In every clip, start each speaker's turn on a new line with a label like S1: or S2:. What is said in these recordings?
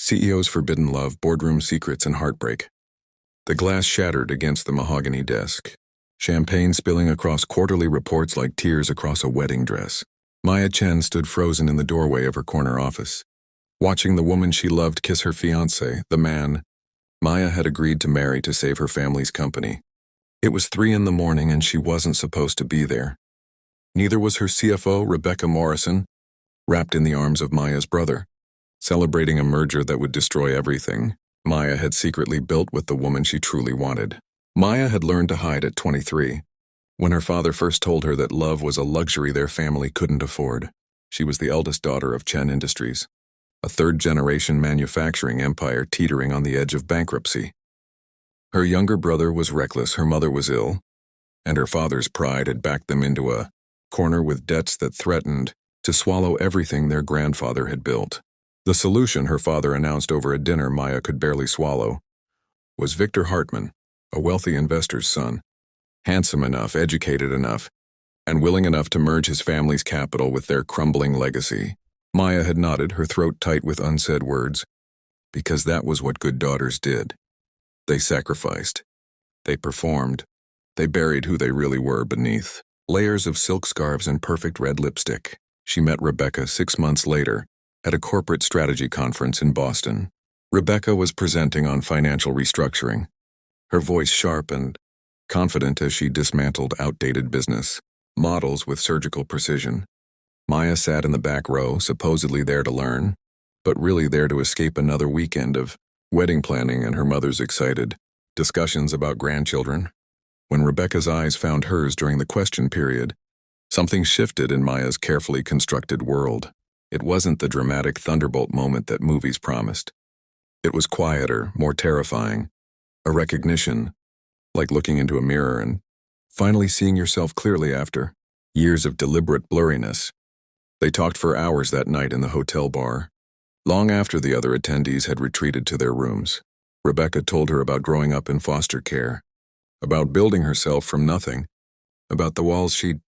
S1: CEO's Forbidden Love, Boardroom Secrets and Heartbreak. The glass shattered against the mahogany desk. Champagne spilling across quarterly reports like tears across a wedding dress. Chen stood frozen in the doorway of her corner office, watching the woman she loved kiss her fiancé, the man Maya had agreed to marry to save her family's company. It was 3 in the morning and she wasn't supposed to be there. Neither was her CFO, Rebecca Morrison, wrapped in the arms of Maya's brother, celebrating a merger that would destroy everything Maya had secretly built with the woman she truly wanted. Maya had learned to hide at 23, when her father first told her that love was a luxury their family couldn't afford. She was the eldest daughter of Chen Industries, a third-generation manufacturing empire teetering on the edge of bankruptcy. Her younger brother was reckless, her mother was ill, and her father's pride had backed them into a corner with debts that threatened to swallow everything their grandfather had built. The solution, her father announced over a dinner Maya could barely swallow, was Victor Hartman, a wealthy investor's son, handsome enough, educated enough, and willing enough to merge his family's capital with their crumbling legacy. Maya had nodded, her throat tight with unsaid words, because that was what good daughters did. They sacrificed. They performed. They buried who they really were beneath layers of silk scarves and perfect red lipstick. She met Rebecca 6 months later at a corporate strategy conference in Boston. Rebecca was presenting on financial restructuring, her voice sharp and confident as she dismantled outdated business models with surgical precision. Maya sat in the back row, supposedly there to learn, but really there to escape another weekend of wedding planning and her mother's excited discussions about grandchildren. When Rebecca's eyes found hers during the question period, something shifted in Maya's carefully constructed world. It wasn't the dramatic thunderbolt moment that movies promised. It was quieter, more terrifying, a recognition, like looking into a mirror and finally seeing yourself clearly after years of deliberate blurriness. They talked for hours that night in the hotel bar, long after the other attendees had retreated to their rooms. Rebecca told her about growing up in foster care, about building herself from nothing, about the walls she'd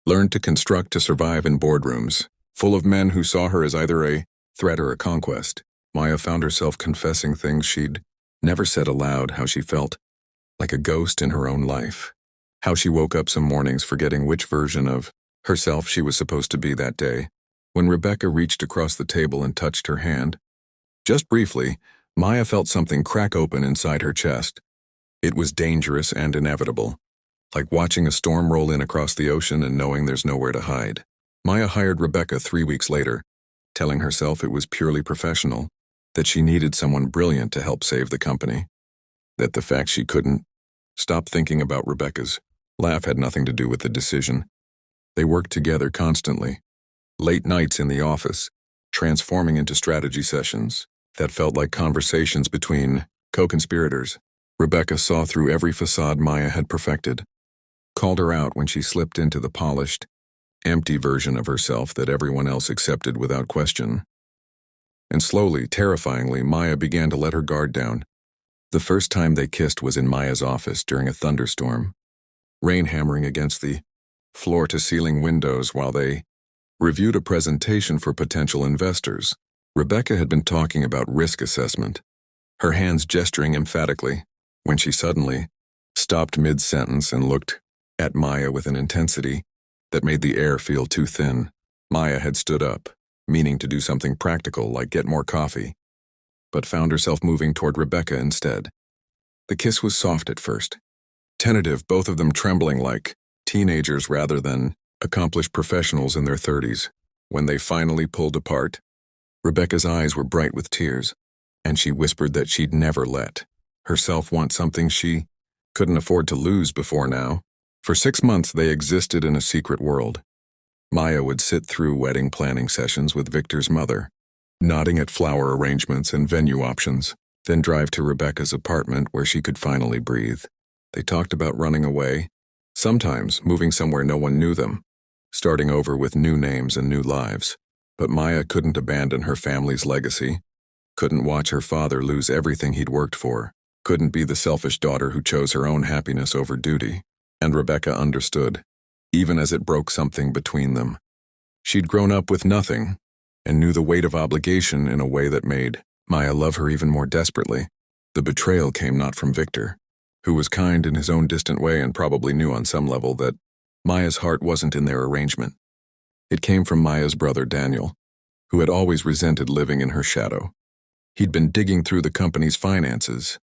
S1: learned to construct to survive in boardrooms, full of men who saw her as either a threat or a conquest. Maya found herself confessing things she'd never said aloud, how she felt like a ghost in her own life, how she woke up some mornings forgetting which version of herself she was supposed to be that day. When Rebecca reached across the table and touched her hand, just briefly, Maya felt something crack open inside her chest. It was dangerous and inevitable, like watching a storm roll in across the ocean and knowing there's nowhere to hide. Maya hired Rebecca 3 weeks later, telling herself it was purely professional, that she needed someone brilliant to help save the company, that the fact she couldn't stop thinking about Rebecca's laugh had nothing to do with the decision. They worked together constantly, late nights in the office, transforming into strategy sessions that felt like conversations between co-conspirators. Rebecca saw through every facade Maya had perfected, called her out when she slipped into the polished, empty version of herself that everyone else accepted without question. And slowly, terrifyingly, Maya began to let her guard down. The first time they kissed was in Maya's office during a thunderstorm, rain hammering against the floor-to-ceiling windows while they reviewed a presentation for potential investors. Rebecca had been talking about risk assessment, her hands gesturing emphatically, when she suddenly stopped mid-sentence and looked at Maya with an intensity that made the air feel too thin. Maya had stood up, meaning to do something practical like get more coffee, but found herself moving toward Rebecca instead. The kiss was soft at first, tentative, both of them trembling like teenagers rather than accomplished professionals in their 30s. When they finally pulled apart, Rebecca's eyes were bright with tears, and she whispered that she'd never let herself want something she couldn't afford to lose before now. For 6 months they existed in a secret world. Maya would sit through wedding planning sessions with Victor's mother, nodding at flower arrangements and venue options, then drive to Rebecca's apartment where she could finally breathe. They talked about running away, sometimes moving somewhere no one knew them, starting over with new names and new lives. But Maya couldn't abandon her family's legacy, couldn't watch her father lose everything he'd worked for, couldn't be the selfish daughter who chose her own happiness over duty. And Rebecca understood, even as it broke something between them. She'd grown up with nothing, and knew the weight of obligation in a way that made Maya loved her even more desperately. The betrayal came not from Victor, who was kind in his own distant way and probably knew on some level that Maya's heart wasn't in their arrangement. It came from Maya's brother Daniel, who had always resented living in her shadow. He'd been digging through the company's finances,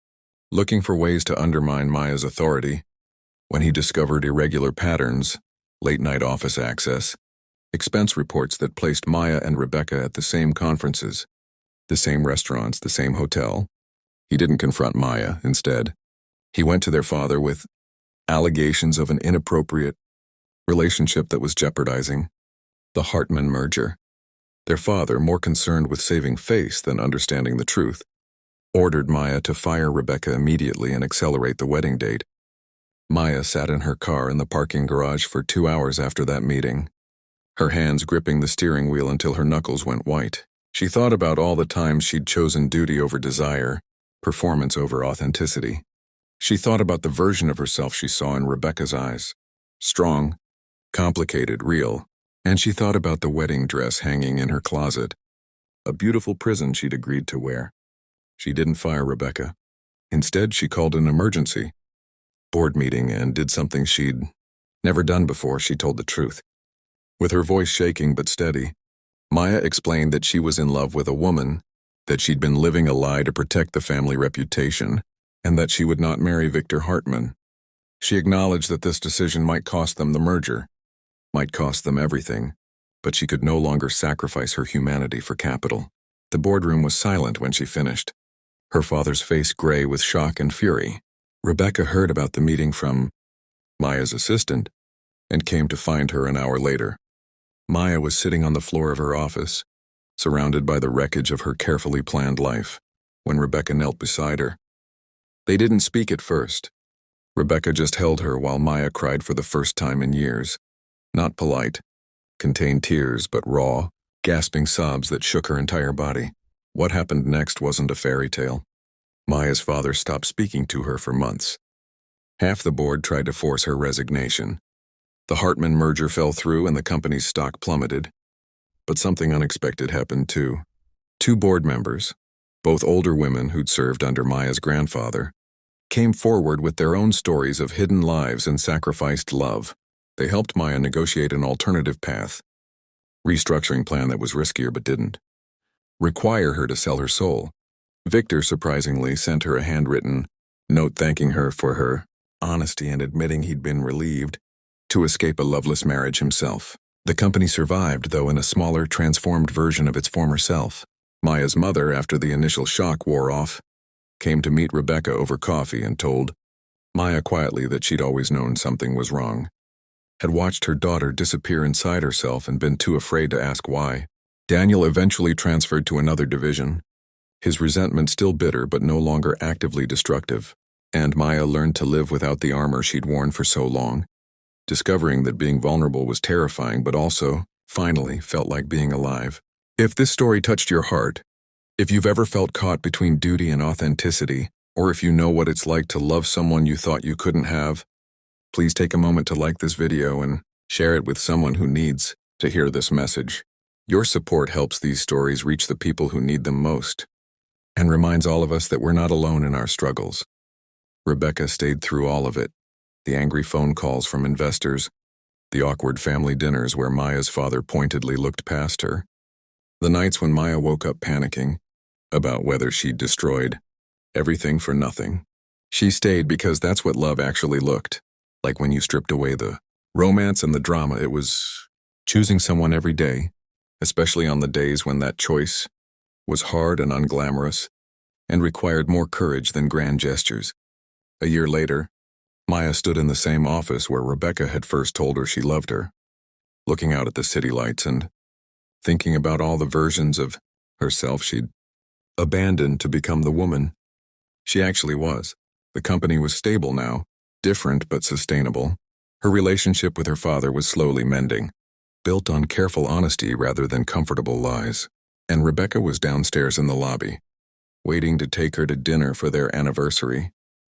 S1: looking for ways to undermine Maya's authority, when he discovered irregular patterns, late-night office access, expense reports that placed Maya and Rebecca at the same conferences, the same restaurants, the same hotel. He didn't confront Maya. Instead, he went to their father with allegations of an inappropriate relationship that was jeopardizing the Hartman merger. Their father, more concerned with saving face than understanding the truth, ordered Maya to fire Rebecca immediately and accelerate the wedding date. Maya sat in her car in the parking garage for 2 hours after that meeting, her hands gripping the steering wheel until her knuckles went white. She thought about all the times she'd chosen duty over desire, performance over authenticity. She thought about the version of herself she saw in Rebecca's eyes. Strong, complicated, real. And she thought about the wedding dress hanging in her closet, a beautiful prison she'd agreed to wear. She didn't fire Rebecca. Instead, she called an emergency board meeting and did something she'd never done before. She told the truth. With her voice shaking but steady, Maya explained that she was in love with a woman, that she'd been living a lie to protect the family reputation, and that she would not marry Victor Hartman. She acknowledged that this decision might cost them the merger, might cost them everything, but she could no longer sacrifice her humanity for capital. The boardroom was silent when she finished, her father's face gray with shock and fury. Rebecca heard about the meeting from Maya's assistant and came to find her an hour later. Maya was sitting on the floor of her office, surrounded by the wreckage of her carefully planned life, when Rebecca knelt beside her. They didn't speak at first. Rebecca just held her while Maya cried for the first time in years. Not polite, contained tears but raw, gasping sobs that shook her entire body. What happened next wasn't a fairy tale. Maya's father stopped speaking to her for months. Half the board tried to force her resignation. The Hartman merger fell through and the company's stock plummeted. But something unexpected happened too. 2 board members, both older women who'd served under Maya's grandfather, came forward with their own stories of hidden lives and sacrificed love. They helped Maya negotiate an alternative path, restructuring plan that was riskier but didn't require her to sell her soul. Victor surprisingly sent her a handwritten note thanking her for her honesty and admitting he'd been relieved to escape a loveless marriage himself. The company survived, though in a smaller, transformed version of its former self. Maya's mother, after the initial shock wore off, came to meet Rebecca over coffee and told Maya quietly that she'd always known something was wrong, had watched her daughter disappear inside herself and been too afraid to ask why. Daniel eventually transferred to another division, his resentment still bitter but no longer actively destructive, and Maya learned to live without the armor she'd worn for so long, discovering that being vulnerable was terrifying but also, finally, felt like being alive. If this story touched your heart, if you've ever felt caught between duty and authenticity, or if you know what it's like to love someone you thought you couldn't have, please take a moment to like this video and share it with someone who needs to hear this message. Your support helps these stories reach the people who need them most, and reminds all of us that we're not alone in our struggles. Rebecca stayed through all of it, the angry phone calls from investors, the awkward family dinners where Maya's father pointedly looked past her, the nights when Maya woke up panicking about whether she'd destroyed everything for nothing. She stayed because that's what love actually looked like when you stripped away the romance and the drama. It was choosing someone every day, especially on the days when that choice was hard and unglamorous and required more courage than grand gestures. A year later, Maya stood in the same office where Rebecca had first told her she loved her, looking out at the city lights and thinking about all the versions of herself she'd abandoned to become the woman she actually was. The company was stable now, different but sustainable. Her relationship with her father was slowly mending, built on careful honesty rather than comfortable lies. And Rebecca was downstairs in the lobby, waiting to take her to dinner for their anniversary.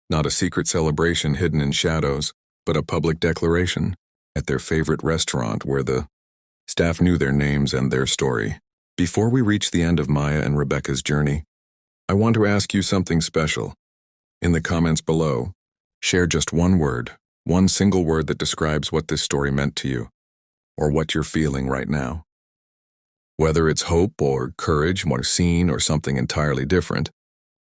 S1: Not a secret celebration hidden in shadows, but a public declaration at their favorite restaurant where the staff knew their names and their story. Before we reach the end of Maya and Rebecca's journey, I want to ask you something special. In the comments below, share just one word, one single word that describes what this story meant to you, or what you're feeling right now. Whether it's hope or courage or scene or something entirely different,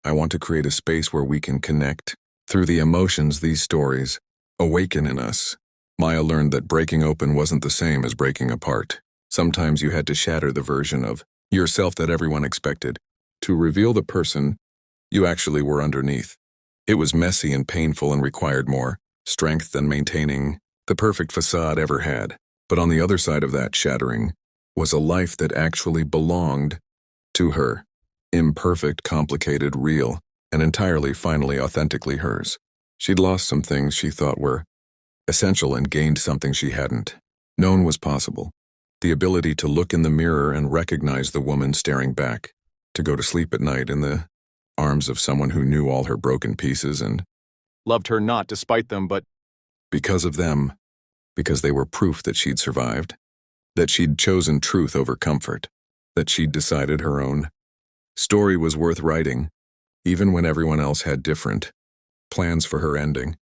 S1: I want to create a space where we can connect through the emotions these stories awaken in us. Maya learned that breaking open wasn't the same as breaking apart. Sometimes you had to shatter the version of yourself that everyone expected, to reveal the person you actually were underneath. It was messy and painful and required more strength than maintaining the perfect facade ever had. But on the other side of that shattering was a life that actually belonged to her. Imperfect, complicated, real, and entirely, finally, authentically hers. She'd lost some things she thought were essential and gained something she hadn't known was possible. The ability to look in the mirror and recognize the woman staring back, to go to sleep at night in the arms of someone who knew all her broken pieces and
S2: loved her not despite them, but
S1: because of them, because they were proof that she'd survived, that she'd chosen truth over comfort, that she'd decided her own story was worth writing, even when everyone else had different plans for her ending.